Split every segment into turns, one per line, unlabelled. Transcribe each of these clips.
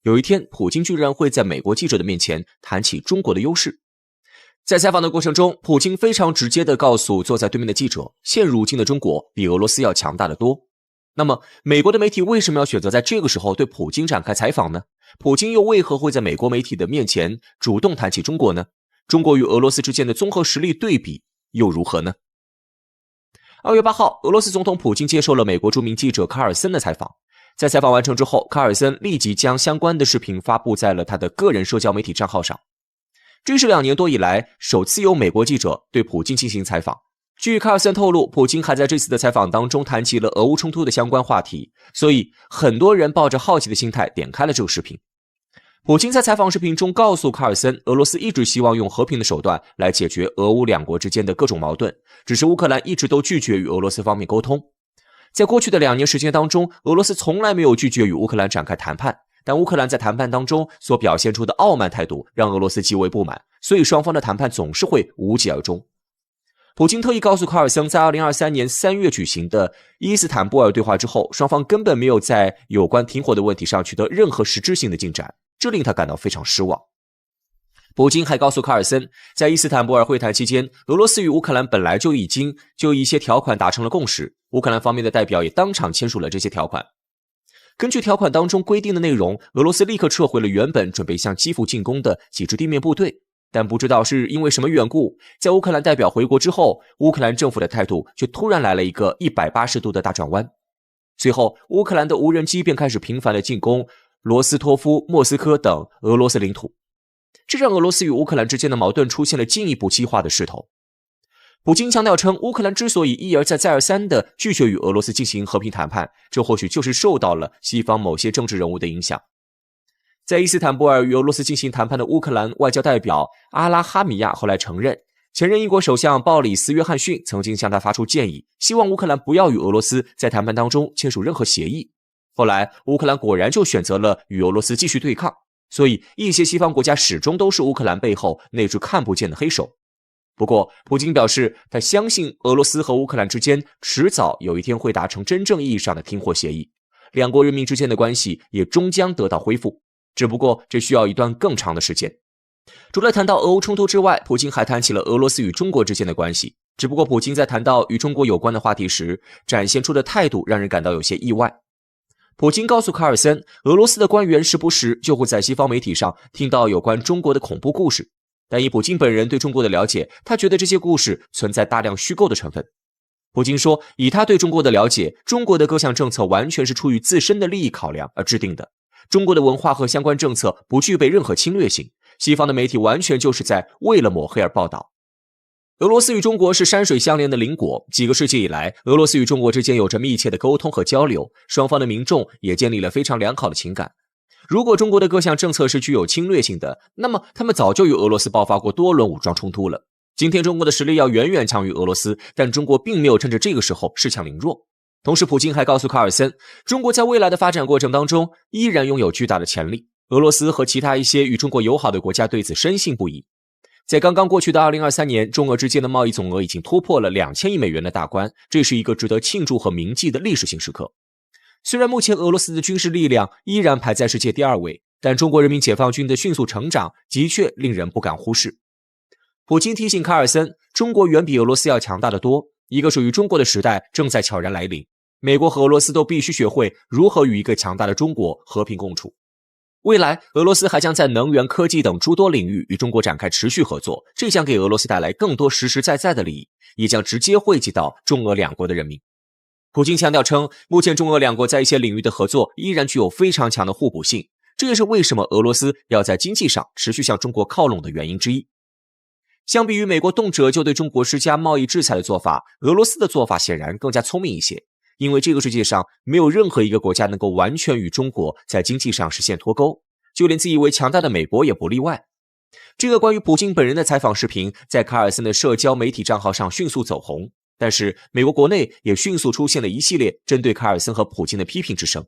有一天，普京居然会在美国记者的面前谈起中国的优势。在采访的过程中，普京非常直接地告诉坐在对面的记者，现如今的中国比俄罗斯要强大得多。那么，美国的媒体为什么要选择在这个时候对普京展开采访呢？普京又为何会在美国媒体的面前主动谈起中国呢？中国与俄罗斯之间的综合实力对比又如何呢？2月8号，俄罗斯总统普京接受了美国著名记者卡尔森的采访。在采访完成之后，卡尔森立即将相关的视频发布在了他的个人社交媒体账号上。这是2年多以来首次有美国记者对普京进行采访。据卡尔森透露，普京还在这次的采访当中谈及了俄乌冲突的相关话题，所以很多人抱着好奇的心态点开了这个视频。普京在采访视频中告诉卡尔森，俄罗斯一直希望用和平的手段来解决俄乌两国之间的各种矛盾，只是乌克兰一直都拒绝与俄罗斯方面沟通。在过去的2年时间当中，俄罗斯从来没有拒绝与乌克兰展开谈判，但乌克兰在谈判当中所表现出的傲慢态度让俄罗斯极为不满，所以双方的谈判总是会无疾而终。普京特意告诉卡尔森，在2023年3月举行的伊斯坦布尔对话之后，双方根本没有在有关停火的问题上取得任何实质性的进展，这令他感到非常失望。普京还告诉卡尔森，在伊斯坦布尔会谈期间，俄罗斯与乌克兰本来就已经就一些条款达成了共识，乌克兰方面的代表也当场签署了这些条款。根据条款当中规定的内容，俄罗斯立刻撤回了原本准备向基辅进攻的几支地面部队，但不知道是因为什么缘故，在乌克兰代表回国之后，乌克兰政府的态度却突然来了一个180度的大转弯。随后，乌克兰的无人机便开始频繁地进攻罗斯托夫、莫斯科等俄罗斯领土，这让俄罗斯与乌克兰之间的矛盾出现了进一步激化的势头。普京强调称，乌克兰之所以一而再再而三地拒绝与俄罗斯进行和平谈判，这或许就是受到了西方某些政治人物的影响。在伊斯坦布尔与俄罗斯进行谈判的乌克兰外交代表阿拉哈米亚后来承认，前任英国首相鲍里斯·约翰逊曾经向他发出建议，希望乌克兰不要与俄罗斯在谈判当中签署任何协议。后来乌克兰果然就选择了与俄罗斯继续对抗，所以一些西方国家始终都是乌克兰背后那只看不见的黑手。不过普京表示，他相信俄罗斯和乌克兰之间迟早有一天会达成真正意义上的停火协议，两国人民之间的关系也终将得到恢复，只不过这需要一段更长的时间。除了谈到俄乌冲突之外，普京还谈起了俄罗斯与中国之间的关系，只不过普京在谈到与中国有关的话题时展现出的态度让人感到有些意外。普京告诉卡尔森，俄罗斯的官员时不时就会在西方媒体上听到有关中国的恐怖故事，但以普京本人对中国的了解，他觉得这些故事存在大量虚构的成分。普京说，以他对中国的了解，中国的各项政策完全是出于自身的利益考量而制定的，中国的文化和相关政策不具备任何侵略性，西方的媒体完全就是在为了抹黑而报道。俄罗斯与中国是山水相连的邻国，几个世纪以来，俄罗斯与中国之间有着密切的沟通和交流，双方的民众也建立了非常良好的情感。如果中国的各项政策是具有侵略性的，那么他们早就与俄罗斯爆发过多轮武装冲突了。今天中国的实力要远远强于俄罗斯，但中国并没有趁着这个时候恃强凌弱。同时普京还告诉卡尔森，中国在未来的发展过程当中依然拥有巨大的潜力，俄罗斯和其他一些与中国友好的国家对此深信不疑。在刚刚过去的2023年，中俄之间的贸易总额已经突破了2000亿美元的大关，这是一个值得庆祝和铭记的历史性时刻。虽然目前俄罗斯的军事力量依然排在世界第2位，但中国人民解放军的迅速成长的确令人不敢忽视。普京提醒卡尔森，中国远比俄罗斯要强大得多，一个属于中国的时代正在悄然来临，美国和俄罗斯都必须学会如何与一个强大的中国和平共处。未来，俄罗斯还将在能源、科技等诸多领域与中国展开持续合作，这将给俄罗斯带来更多实实在在的利益，也将直接惠及到中俄两国的人民。普京强调称，目前中俄两国在一些领域的合作依然具有非常强的互补性，这也是为什么俄罗斯要在经济上持续向中国靠拢的原因之一。相比于美国动辄就对中国施加贸易制裁的做法，俄罗斯的做法显然更加聪明一些。因为这个世界上没有任何一个国家能够完全与中国在经济上实现脱钩，就连自以为强大的美国也不例外。这个关于普京本人的采访视频在卡尔森的社交媒体账号上迅速走红，但是美国国内也迅速出现了一系列针对卡尔森和普京的批评之声。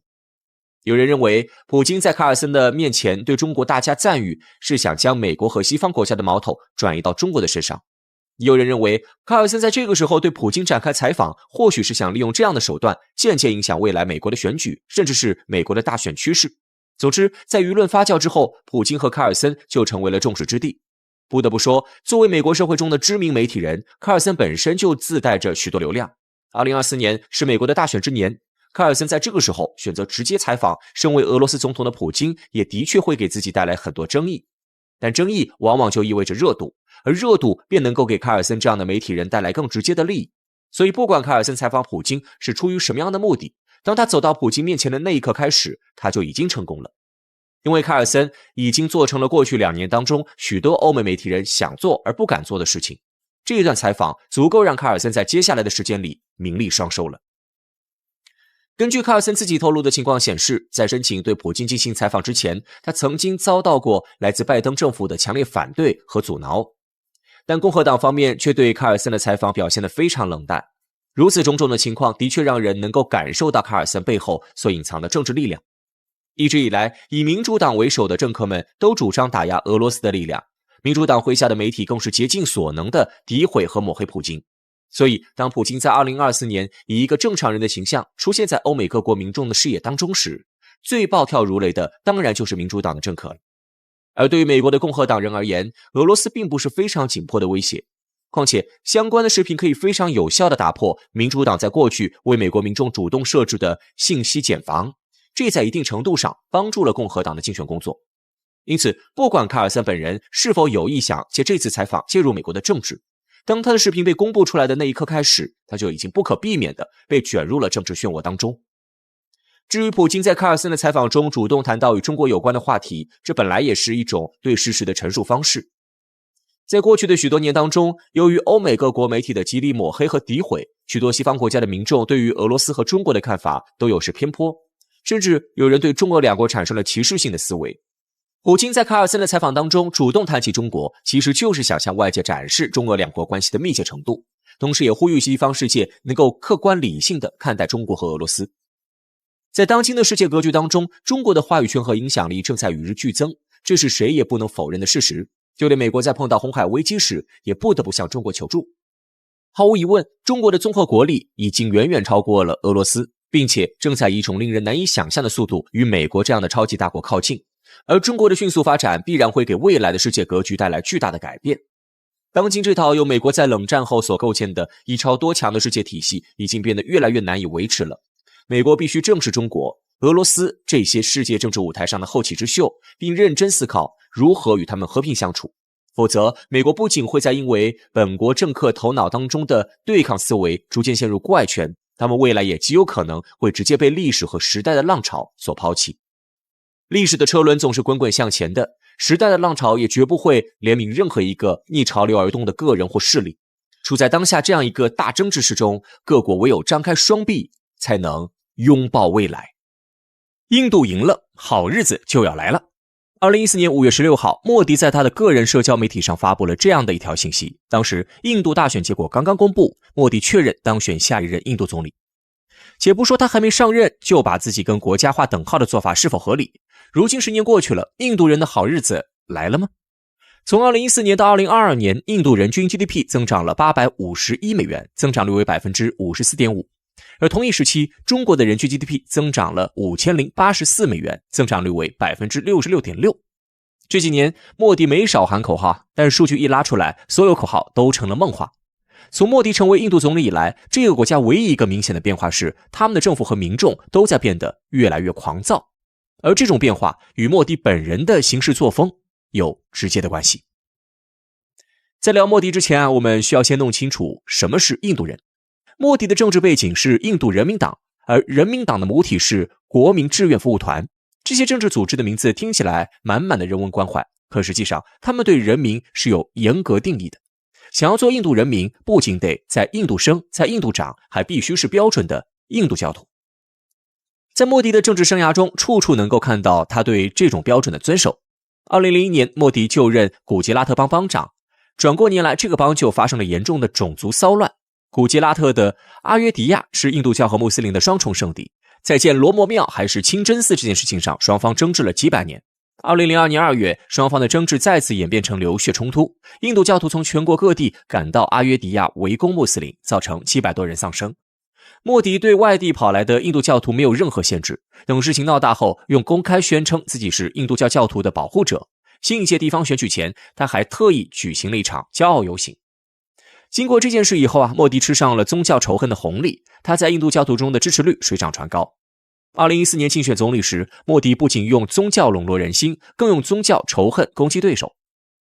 有人认为，普京在卡尔森的面前对中国大加赞誉，是想将美国和西方国家的矛头转移到中国的身上。也有人认为，卡尔森在这个时候对普京展开采访，或许是想利用这样的手段间接影响未来美国的选举，甚至是美国的大选趋势。总之，在舆论发酵之后，普京和卡尔森就成为了众矢之的。不得不说，作为美国社会中的知名媒体人，卡尔森本身就自带着许多流量。2024年是美国的大选之年，卡尔森在这个时候选择直接采访身为俄罗斯总统的普京，也的确会给自己带来很多争议。但争议往往就意味着热度，而热度便能够给卡尔森这样的媒体人带来更直接的利益。所以不管卡尔森采访普京是出于什么样的目的，当他走到普京面前的那一刻开始，他就已经成功了。因为卡尔森已经做成了过去2年当中许多欧美媒体人想做而不敢做的事情，这一段采访足够让卡尔森在接下来的时间里名利双收了。根据卡尔森自己透露的情况显示，在申请对普京进行采访之前，他曾经遭到过来自拜登政府的强烈反对和阻挠，但共和党方面却对卡尔森的采访表现得非常冷淡。如此种种的情况的确让人能够感受到卡尔森背后所隐藏的政治力量。一直以来，以民主党为首的政客们都主张打压俄罗斯的力量，民主党麾下的媒体更是竭尽所能的诋毁和抹黑普京。所以当普京在2024年以一个正常人的形象出现在欧美各国民众的视野当中时，最暴跳如雷的当然就是民主党的政客了。而对于美国的共和党人而言，俄罗斯并不是非常紧迫的威胁，况且相关的视频可以非常有效地打破民主党在过去为美国民众主动设置的信息茧房，这在一定程度上帮助了共和党的竞选工作。因此，不管卡尔森本人是否有意想借这次采访介入美国的政治，当他的视频被公布出来的那一刻开始，他就已经不可避免地被卷入了政治漩涡当中。至于普京在卡尔森的采访中主动谈到与中国有关的话题，这本来也是一种对事实的陈述方式。在过去的许多年当中，由于欧美各国媒体的极力抹黑和诋毁，许多西方国家的民众对于俄罗斯和中国的看法都有失偏颇，甚至有人对中俄两国产生了歧视性的思维。普京在卡尔森的采访当中主动谈起中国，其实就是想向外界展示中俄两国关系的密切程度，同时也呼吁西方世界能够客观理性地看待中国和俄罗斯。在当今的世界格局当中，中国的话语权和影响力正在与日俱增，这是谁也不能否认的事实。就连美国在碰到红海危机时，也不得不向中国求助。毫无疑问，中国的综合国力已经远远超过了俄罗斯，并且正在以一种令人难以想象的速度与美国这样的超级大国靠近。而中国的迅速发展必然会给未来的世界格局带来巨大的改变。当今这套由美国在冷战后所构建的一超多强的世界体系已经变得越来越难以维持了，美国必须正视中国、俄罗斯这些世界政治舞台上的后起之秀，并认真思考如何与他们和平相处。否则，美国不仅会在因为本国政客头脑当中的对抗思维逐渐陷入怪圈，他们未来也极有可能会直接被历史和时代的浪潮所抛弃。历史的车轮总是滚滚向前的，时代的浪潮也绝不会怜悯任何一个逆潮流而动的个人或势力。处在当下这样一个大争之势中，各国唯有张开双臂，才能拥抱未来。印度赢了，好日子就要来了。2014年5月16号，莫迪在他的个人社交媒体上发布了这样的一条信息。当时，印度大选结果刚刚公布，莫迪确认当选下一任印度总理。且不说他还没上任就把自己跟国家划等号的做法是否合理，如今10年过去了，印度人的好日子来了吗？从2014年到2022年，印度人均 GDP 增长了851美元，增长率为 54.5%。而同一时期，中国的人均 GDP 增长了5084美元，增长率为 66.6%。这几年，莫迪没少喊口号，但数据一拉出来，所有口号都成了梦话。从莫迪成为印度总理以来，这个国家唯一一个明显的变化是，他们的政府和民众都在变得越来越狂躁。而这种变化与莫迪本人的行事作风有直接的关系。在聊莫迪之前我们需要先弄清楚什么是印度人。莫迪的政治背景是印度人民党，而人民党的母体是国民志愿服务团。这些政治组织的名字听起来满满的人文关怀，可实际上他们对人民是有严格定义的。想要做印度人民，不仅得在印度生，在印度长，还必须是标准的印度教徒。在莫迪的政治生涯中，处处能够看到他对这种标准的遵守。2001年，莫迪就任古吉拉特邦邦长，转过年来，这个邦就发生了严重的种族骚乱。古吉拉特的阿约迪亚是印度教和穆斯林的双重圣地，在建罗摩庙还是清真寺这件事情上，双方争执了几百年。2002年2月，双方的争执再次演变成流血冲突，印度教徒从全国各地赶到阿约迪亚围攻穆斯林，造成700多人丧生。莫迪对外地跑来的印度教徒没有任何限制，等事情闹大后，用公开宣称自己是印度教教徒的保护者。新一届地方选举前，他还特意举行了一场骄傲游行。经过这件事以后莫迪吃上了宗教仇恨的红利，他在印度教徒中的支持率水涨船高。2014年竞选总理时，莫迪不仅用宗教笼络人心，更用宗教仇恨攻击对手。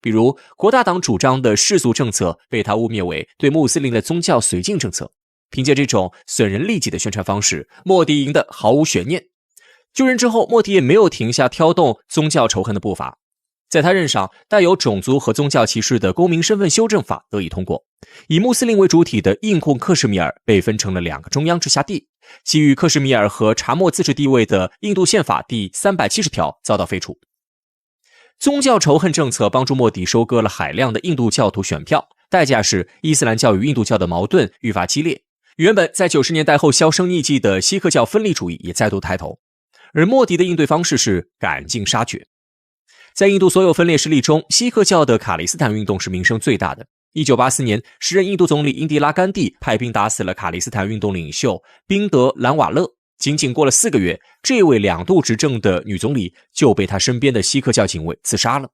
比如国大党主张的世俗政策被他污蔑为对穆斯林的宗教绥靖政策。凭借这种损人利己的宣传方式，莫迪赢得毫无悬念。就任之后，莫迪也没有停下挑动宗教仇恨的步伐。在他任上，带有种族和宗教歧视的公民身份修正法得以通过，以穆斯林为主体的印控克什米尔被分成了2个中央直辖地，给予克什米尔和查莫自治地位的印度宪法第370条遭到废除。宗教仇恨政策帮助莫迪收割了海量的印度教徒选票，代价是伊斯兰教与印度教的矛盾愈发激烈。原本在90年代后销声匿迹的锡克教分离主义也再度抬头，而莫迪的应对方式是赶尽杀绝。在印度所有分裂势力中，锡克教的卡利斯坦运动是名声最大的。1984年，时任印度总理英迪拉甘地派兵打死了卡利斯坦运动领袖宾德兰瓦勒。仅仅过了4个月，这位2度执政的女总理就被她身边的锡克教警卫刺杀了。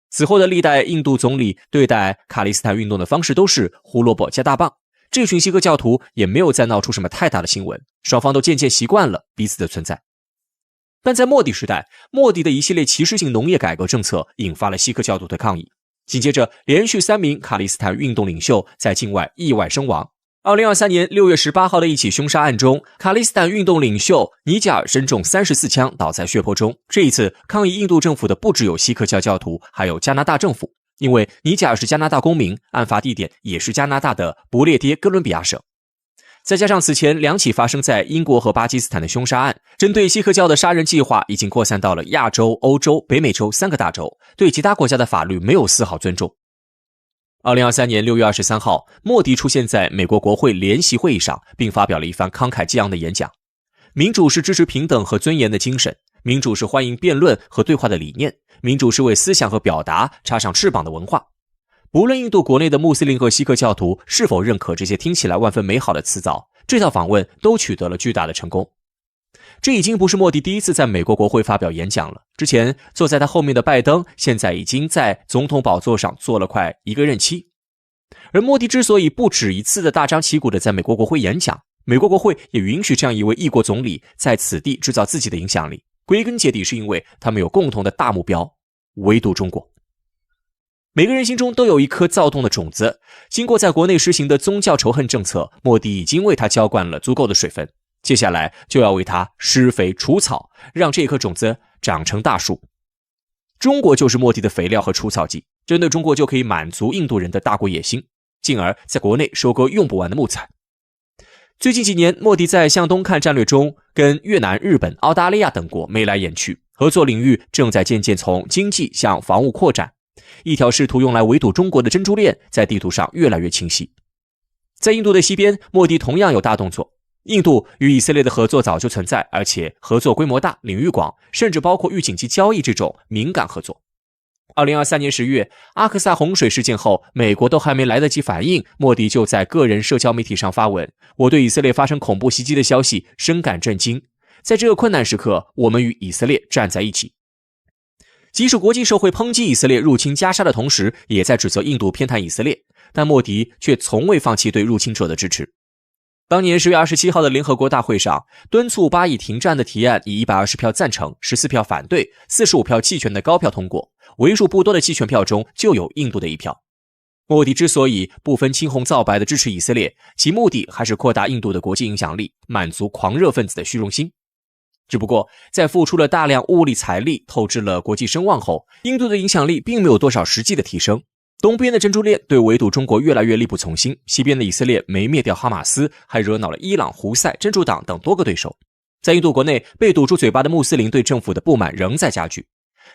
此后的历代印度总理对待卡利斯坦运动的方式都是胡萝卜加大棒，这群锡克教徒也没有再闹出什么太大的新闻，双方都渐渐习惯了彼此的存在。但在莫迪时代，莫迪的一系列歧视性农业改革政策引发了锡克教徒的抗议。紧接着，连续3名卡利斯坦运动领袖在境外意外身亡。2023年6月18号的一起凶杀案中，卡利斯坦运动领袖尼贾尔身中34枪，倒在血泊中。这一次抗议印度政府的不只有锡克教教徒，还有加拿大政府，因为尼贾尔是加拿大公民，案发地点也是加拿大的不列颠哥伦比亚省。再加上此前2起发生在英国和巴基斯坦的凶杀案，针对锡克教的杀人计划已经扩散到了亚洲、欧洲、北美洲3个大洲，对其他国家的法律没有丝毫尊重。2023年6月23号，莫迪出现在美国国会联席会议上，并发表了一番慷慨激昂的演讲。民主是支持平等和尊严的精神，民主是欢迎辩论和对话的理念，民主是为思想和表达插上翅膀的文化。不论印度国内的穆斯林和锡克教徒是否认可这些听起来万分美好的辞藻，这套访问都取得了巨大的成功。这已经不是莫迪第一次在美国国会发表演讲了，之前坐在他后面的拜登现在已经在总统宝座上坐了快1个任期。而莫迪之所以不止一次的大张旗鼓的在美国国会演讲，美国国会也允许这样一位异国总理在此地制造自己的影响力，归根结底是因为他们有共同的大目标，唯独中国。每个人心中都有一颗躁动的种子，经过在国内实行的宗教仇恨政策，莫迪已经为他浇灌了足够的水分，接下来就要为他施肥除草，让这颗种子长成大树。中国就是莫迪的肥料和除草剂，针对中国就可以满足印度人的大国野心，进而在国内收割用不完的木材。最近几年，莫迪在向东看战略中跟越南、日本、澳大利亚等国眉来眼去，合作领域正在渐渐从经济向防务扩展，一条试图用来围堵中国的珍珠链在地图上越来越清晰。在印度的西边，莫迪同样有大动作。印度与以色列的合作早就存在，而且合作规模大、领域广，甚至包括预警级交易这种敏感合作。2023年10月，阿克萨洪水事件后，美国都还没来得及反应，莫迪就在个人社交媒体上发文：我对以色列发生恐怖袭击的消息深感震惊，在这个困难时刻，我们与以色列站在一起。即使国际社会抨击以色列入侵加沙的同时，也在指责印度偏袒以色列，但莫迪却从未放弃对入侵者的支持。当年10月27号的联合国大会上，敦促巴以停战的提案以120票赞成、14票反对、45票弃权的高票通过，为数不多的弃权票中就有印度的1票。莫迪之所以不分青红皂白地支持以色列，其目的还是扩大印度的国际影响力，满足狂热分子的虚荣心。只不过，在付出了大量物力财力，透支了国际声望后，印度的影响力并没有多少实际的提升。东边的珍珠链对围堵中国越来越力不从心，西边的以色列没灭掉哈马斯，还惹恼了伊朗、胡塞、真主党等多个对手。在印度国内，被堵住嘴巴的穆斯林对政府的不满仍在加剧，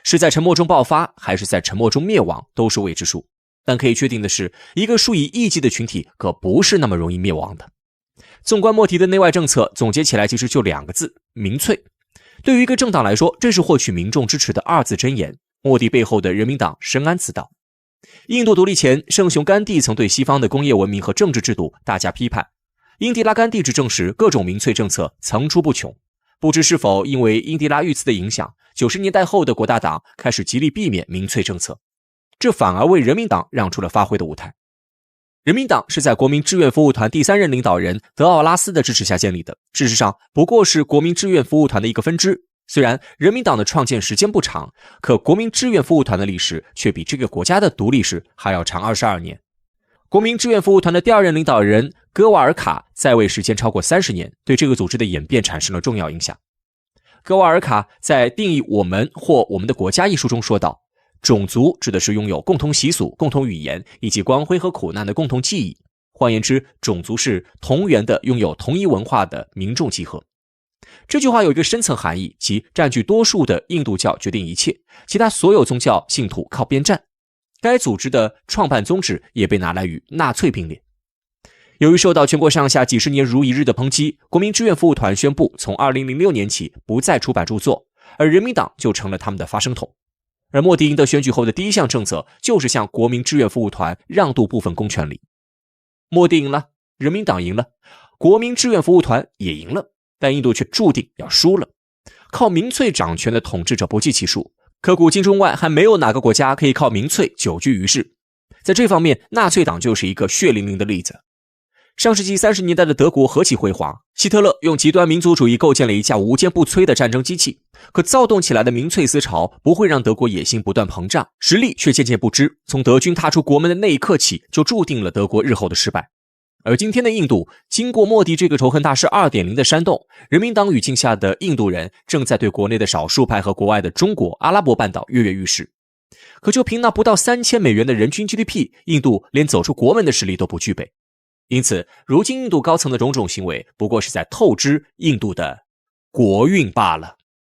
是在沉默中爆发，还是在沉默中灭亡，都是未知数。但可以确定的是，一个数以亿计的群体可不是那么容易灭亡的。纵观莫迪的内外政策，总结起来其实就2个字：民粹。对于一个政党来说，这是获取民众支持的2字真言。莫迪背后的人民党深谙此道。印度独立前，圣雄甘地曾对西方的工业文明和政治制度大加批判。英迪拉甘地执政时，各种民粹政策层出不穷。不知是否因为英迪拉遇刺的影响，90年代后的国大党开始极力避免民粹政策，这反而为人民党让出了发挥的舞台。人民党是在国民志愿服务团第3任领导人德奥拉斯的支持下建立的，事实上不过是国民志愿服务团的一个分支。虽然人民党的创建时间不长，可国民志愿服务团的历史却比这个国家的独立史还要长22年。国民志愿服务团的第2任领导人戈瓦尔卡在位时间超过30年，对这个组织的演变产生了重要影响。戈瓦尔卡在《定义我们或我们的国家》一书中说道，种族指的是拥有共同习俗、共同语言以及光辉和苦难的共同记忆。换言之，种族是同源的、拥有同一文化的民众集合。这句话有一个深层含义，即占据多数的印度教决定一切，其他所有宗教信徒靠边站。该组织的创办宗旨也被拿来与纳粹并列。由于受到全国上下几十年如一日的抨击，国民志愿服务团宣布从2006年起不再出版著作，而人民党就成了他们的发声筒。而莫迪赢得选举后的第一项政策就是向国民志愿服务团让渡部分公权力。莫迪赢了，人民党赢了，国民志愿服务团也赢了，但印度却注定要输了。靠民粹掌权的统治者不计其数，可古今中外还没有哪个国家可以靠民粹久居于世。在这方面，纳粹党就是一个血淋淋的例子。上世纪30年代的德国何其辉煌，希特勒用极端民族主义构建了一架无坚不摧的战争机器，可躁动起来的民粹思潮不会让德国野心不断膨胀，实力却渐渐不支。从德军踏出国门的那一刻起，就注定了德国日后的失败。而今天的印度，经过莫迪这个仇恨大师 2.0 的煽动，人民党语境下的印度人正在对国内的少数派和国外的中国、阿拉伯半岛跃跃欲试。可就凭那不到$3000的人均 GDP， 印度连走出国门的实力都不具备。因此，如今印度高层的种种行为，不过是在透支印度的国运罢了。